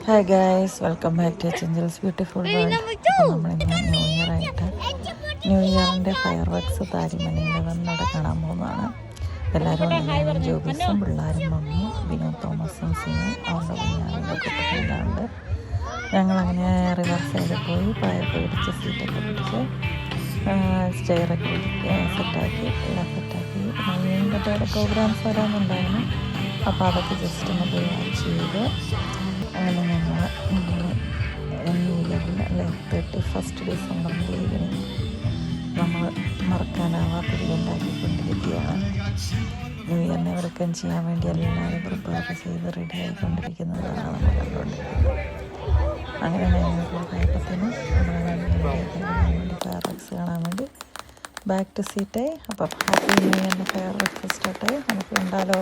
Hi guys, welcome back to ചിഞ്ചൽസ് beautiful world. അപ്പോൾ നമ്മളിന്ന് ന്യൂ ഇയർ ആയിട്ട് ന്യൂ ഇയറിൻ്റെ ഫയർ വർക്ക്സ് താരിമണിയിൽ വന്നിവിടെ കാണാൻ പോകുന്നതാണ്. എല്ലാവരും ഉണ്ട്. ജോബീസും പിള്ളേരും മമ്മിയും വിനോദ് തോമസും സിനും അവരുടെ കുഞ്ഞാവിൻ്റെ കുട്ടികളെല്ലാം ഉണ്ട്. ഞങ്ങളങ്ങനെ റിവർ സൈഡിൽ പോയി പായൊക്കെ പിടിച്ച് സീറ്റൊക്കെ പിടിച്ച് സ്റ്റെയറൊക്കെ സെറ്റാക്കി എല്ലാം സെറ്റാക്കി. വീണ്ടും അവിടെ പ്രോഗ്രാംസ് വരാനുണ്ടായിരുന്നു. അപ്പോൾ അതൊക്കെ ജസ്റ്റ് ഒന്ന് പോയി വാച്ച് ചെയ്ത് അങ്ങനെ ഞങ്ങൾ ന്യൂ ഇയറിൽ അല്ലെ 31 ഡിസംബറിൻ്റെ ഈവനിങ് നമ്മൾ മറക്കാനാവാത്തൊരു ഉണ്ടാക്കിക്കൊണ്ടിരിക്കുകയാണ്. ന്യൂ ഇയറിനെ വെൽക്കം ചെയ്യാൻ വേണ്ടി എല്ലാവരും പ്രിപ്പയർ ചെയ്ത് റെഡി ആയിക്കൊണ്ടിരിക്കുന്നതാണ് നമ്മൾ കണ്ടുകൊണ്ടിരിക്കുന്നത്. അങ്ങനെ ഞങ്ങൾക്ക് കഴിപ്പത്തിന് നമ്മൾ വേണ്ടി ഫയർ വർക്ക്സ് കാണാൻ വേണ്ടി ബാക്ക് ടു സീറ്റായി. അപ്പം ഹാപ്പി ന്യൂ ഇയറിൻ്റെ ഫയർ വർക്ക്സ് സ്റ്റാർട്ടായി. നമുക്ക് ഉണ്ടാലോ.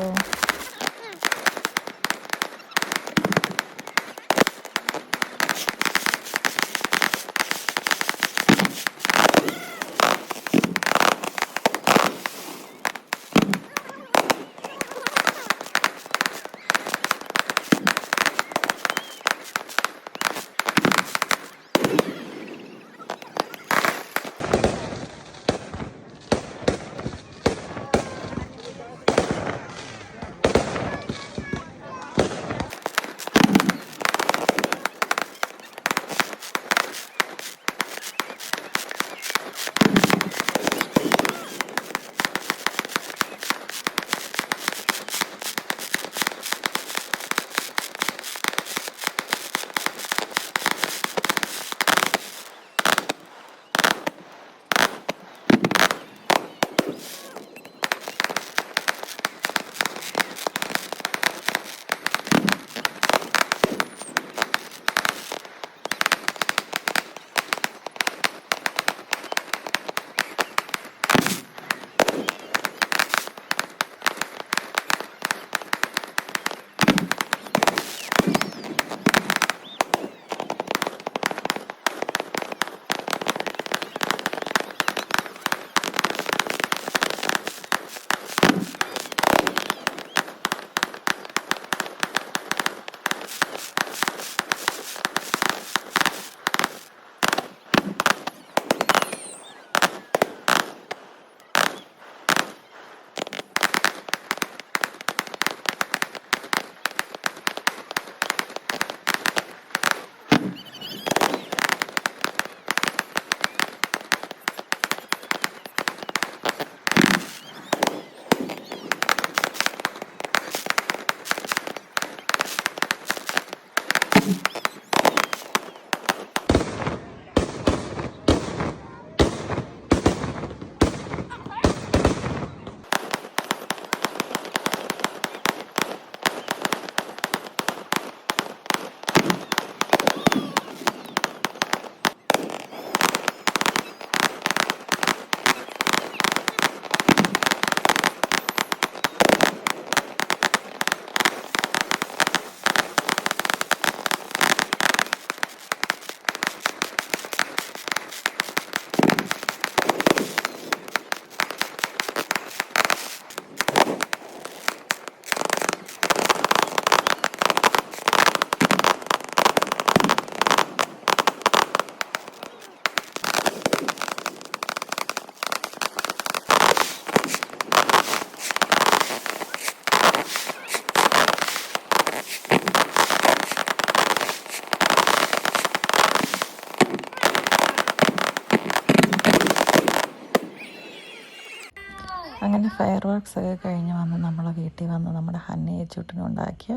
അങ്ങനെ ഫയർ വർക്ക്സ് ഒക്കെ കഴിഞ്ഞ് വന്ന് നമ്മൾ വീട്ടിൽ വന്ന് നമ്മുടെ ഹന്നയെ ചുട്ടിനുണ്ടാക്കിയ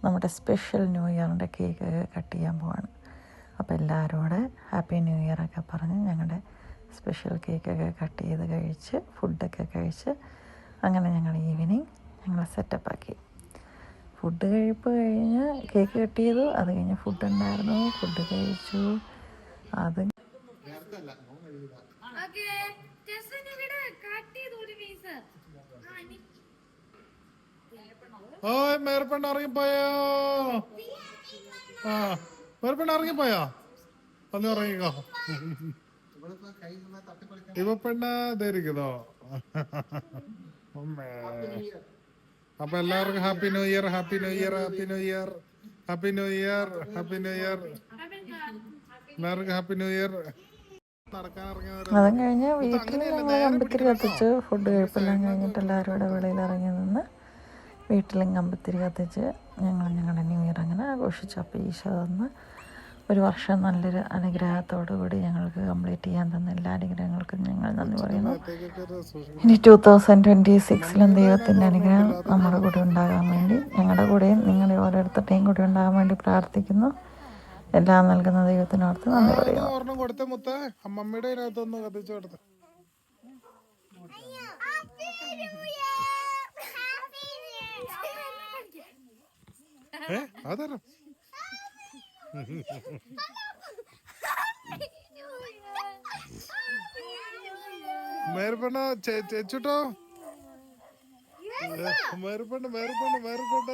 നമ്മുടെ സ്പെഷ്യൽ ന്യൂ ഇയറിൻ്റെ കേക്കൊക്കെ കട്ട് ചെയ്യാൻ പോവാണ്. അപ്പോൾ എല്ലാവരും കൂടെ ഹാപ്പി ന്യൂ ഇയർ ഒക്കെ പറഞ്ഞ് ഞങ്ങളുടെ സ്പെഷ്യൽ കേക്കൊക്കെ കട്ട് ചെയ്ത് കഴിച്ച് ഫുഡൊക്കെ കഴിച്ച് അങ്ങനെ ഞങ്ങൾ ഈവനിങ് ഞങ്ങൾ സെറ്റപ്പാക്കി. ഫുഡ് കഴിപ്പ് കഴിഞ്ഞ് കേക്ക് കട്ട് ചെയ്തു. അത് കഴിഞ്ഞ് ഫുഡ് ഉണ്ടായിരുന്നു, ഫുഡ് കഴിച്ചു. അത് ഓയ് മേർപ്പെണ്ണ ഇറങ്ങിപ്പോയോ? മേർപ്പെണ്ണ ഇറങ്ങിപ്പോയോ? ഒന്ന് ഇറങ്ങിക്കോ. ഇവ പെണ്ണ ധരിക്കുന്നോ? അപ്പൊ എല്ലാവർക്കും happy new year, happy new year, happy new year. Happy new year, happy new year, എല്ലാവർക്കും ഹാപ്പി ന്യൂ ഇയർ. നടക്കാൻ ഇറങ്ങിയവരെ അതും കഴിഞ്ഞ് വീട്ടിൽ ഞങ്ങൾ കമ്പത്തിരി കത്തിച്ച് ഫുഡ് കഴിപ്പെല്ലാം കഴിഞ്ഞിട്ട് എല്ലാവരും കൂടെ വെളിയിൽ ഇറങ്ങി നിന്ന് വീട്ടിലും കമ്പത്തിരി കത്തിച്ച് ഞങ്ങളുടെ ന്യൂ ഇയർ അങ്ങനെ ആഘോഷിച്ചു. അപ്പോൾ ഈശോ തന്ന് ഒരു വർഷം നല്ലൊരു അനുഗ്രഹത്തോടു കൂടി ഞങ്ങൾക്ക് കംപ്ലീറ്റ് ചെയ്യാൻ തന്ന എല്ലാ അനുഗ്രഹങ്ങൾക്കും ഞങ്ങൾ നന്ദി പറയുന്നു. ഇനി 2026 ദൈവത്തിൻ്റെ അനുഗ്രഹം നമ്മുടെ കൂടെ ഉണ്ടാകാൻ വേണ്ടി, ഞങ്ങളുടെ കൂടെയും നിങ്ങളുടെ ഓരോരുത്തരുടെയും കൂടെ ഉണ്ടാകാൻ വേണ്ടി പ്രാർത്ഥിക്കുന്നു. എല്ലാം നൽകുന്ന ദൈവത്തിനോർത്ത് നന്ദി പറയുന്നു. ഒരെണ്ണം കൊടുത്ത മുത്ത അമ്മമ്മയുടെ അതിനകത്തൊന്ന് കത്തിച്ചു കൊടുത്ത. അതരം മേർപ്പണ്ണ ചേച്ചുട്ടോ, മേർപ്പണ്ണ മേർപ്പണ്ണ മേർപ്പണ്ണ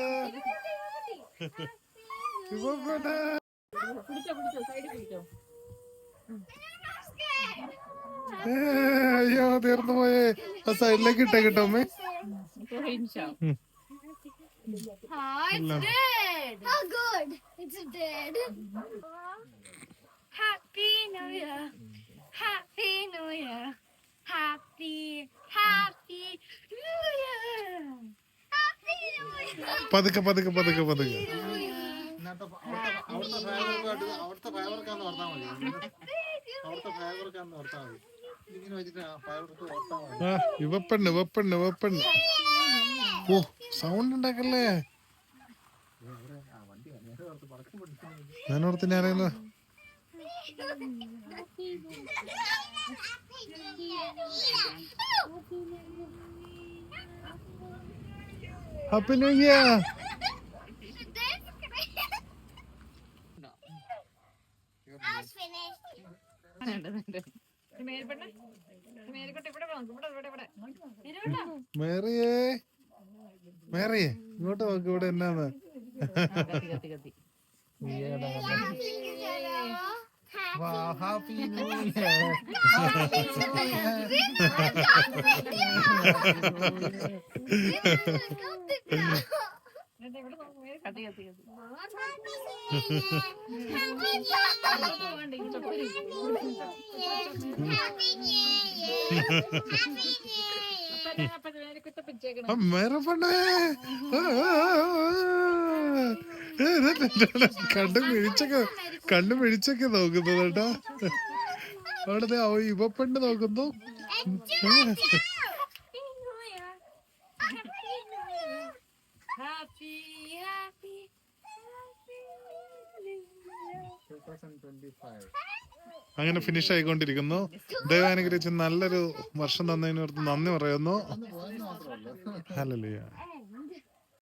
ഇവപ്പണ്ണ. അയ്യോ തീർന്നു പോയേ. ആ സൈഡിലേക്ക് ഇട്ടേ കിട്ടോ അമ്മേ. It's dead. How good? It's dead. Happy New Year. Happy New Year. Happy New Year. Happy New Year. പതുക്കെ പതുക്കെ പതുക്കെ പതുക്കെ. ഇവപ്പെണ്ണ് വെപ്പെണ്ണ് വെപ്പെണ്ണ്. ഓ സൗണ്ട് ഉണ്ടാക്കല്ലേ. ഞാനോർത്ത് ഞാനേന്ന് happy new year. That's finished. മേറിയേ മേറിയേ ഇങ്ങോട്ട് നോക്ക്, ഇവിടെ എന്നാന്ന്. Happy new year. മേറപ്പണ്ണേ കണ്ണു മിഴിച്ചൊക്കെ നോക്കുന്നത് കേട്ടാ. അവിടുത്തെ ഇവപ്പെണ്ണ് നോക്കുന്നു. അങ്ങനെ ഫിനിഷ് ആയിക്കൊണ്ടിരിക്കുന്നു. ദൈവം അനുഗ്രഹിച്ച് നല്ലൊരു വർഷം തന്നതിനോർത്ത് നന്ദി പറയുന്നു. ഹല്ലേലൂയ.